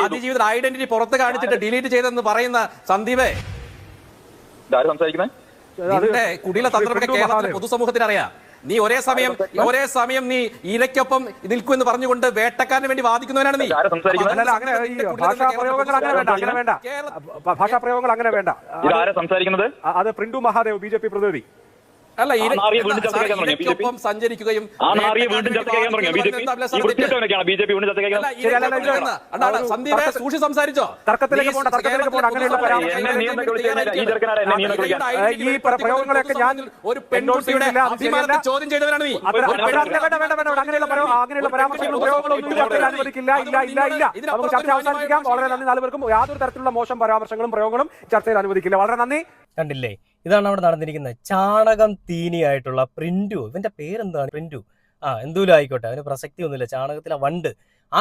അതിജീവിത ഐഡന്റിറ്റി പുറത്ത് കാണിച്ചിട്ട് ഡിലീറ്റ് ചെയ്തെന്ന് പറയുന്ന സന്ദീപേ, നിന്റെ കുടില തന്ത്രമൊക്കെ കേരളത്തിലെ പൊതുസമൂഹത്തിന് അറിയാം. നീ ഒരേ സമയം നീ ഇരയ്ക്കൊപ്പം നിൽക്കുമെന്ന് പറഞ്ഞുകൊണ്ട് വേട്ടക്കാരന് വേണ്ടി വാദിക്കുന്നവനാണ് നീ. ഭാഷാപ്രയോഗങ്ങൾ അങ്ങനെ വേണ്ട. അത് പ്രിന്റു മഹാദേവ്, ബി.ജെ.പി. പ്രതിനിധി. അല്ല, ഇരയ്ക്കൊപ്പം സഞ്ചരിക്കുകയും സന്ദീപ് സൂക്ഷി സംസാരിച്ചോ? തർക്കത്തിലേക്ക് പോകണ്ട. ഈ പ്രയോഗങ്ങളൊക്കെ ഞാൻ ഒരു പെൺകുട്ടിയുടെ അഭിമാനത്തെ ചോദ്യം ചെയ്തവരാണ് നീ. അങ്ങനെയുള്ള പരാമർശങ്ങളും പ്രയോഗങ്ങളും ചർച്ചയിൽ അനുവദിക്കില്ല. ഇല്ല. നമുക്ക് ചർച്ച അവസാനിപ്പിക്കാം. വളരെ നന്ദി. നാലുപേർക്കും യാതൊരു തരത്തിലുള്ള മോശം പരാമർശങ്ങളും പ്രയോഗങ്ങളും ചർച്ചയിൽ അനുവദിക്കില്ല. വളരെ നന്ദി. കണ്ടില്ലേ, ഇതാണ് അവിടെ നടന്നിരിക്കുന്നത്. ചാണകം തീനിയായിട്ടുള്ള പ്രിന്റു, ഇവന്റെ പേരെന്താണ്? പ്രിന്റു, എന്തെങ്കിലും ആയിക്കോട്ടെ, അവന് പ്രസക്തി ഒന്നുമില്ല. ചാണകത്തിലെ വണ്ട്, ആ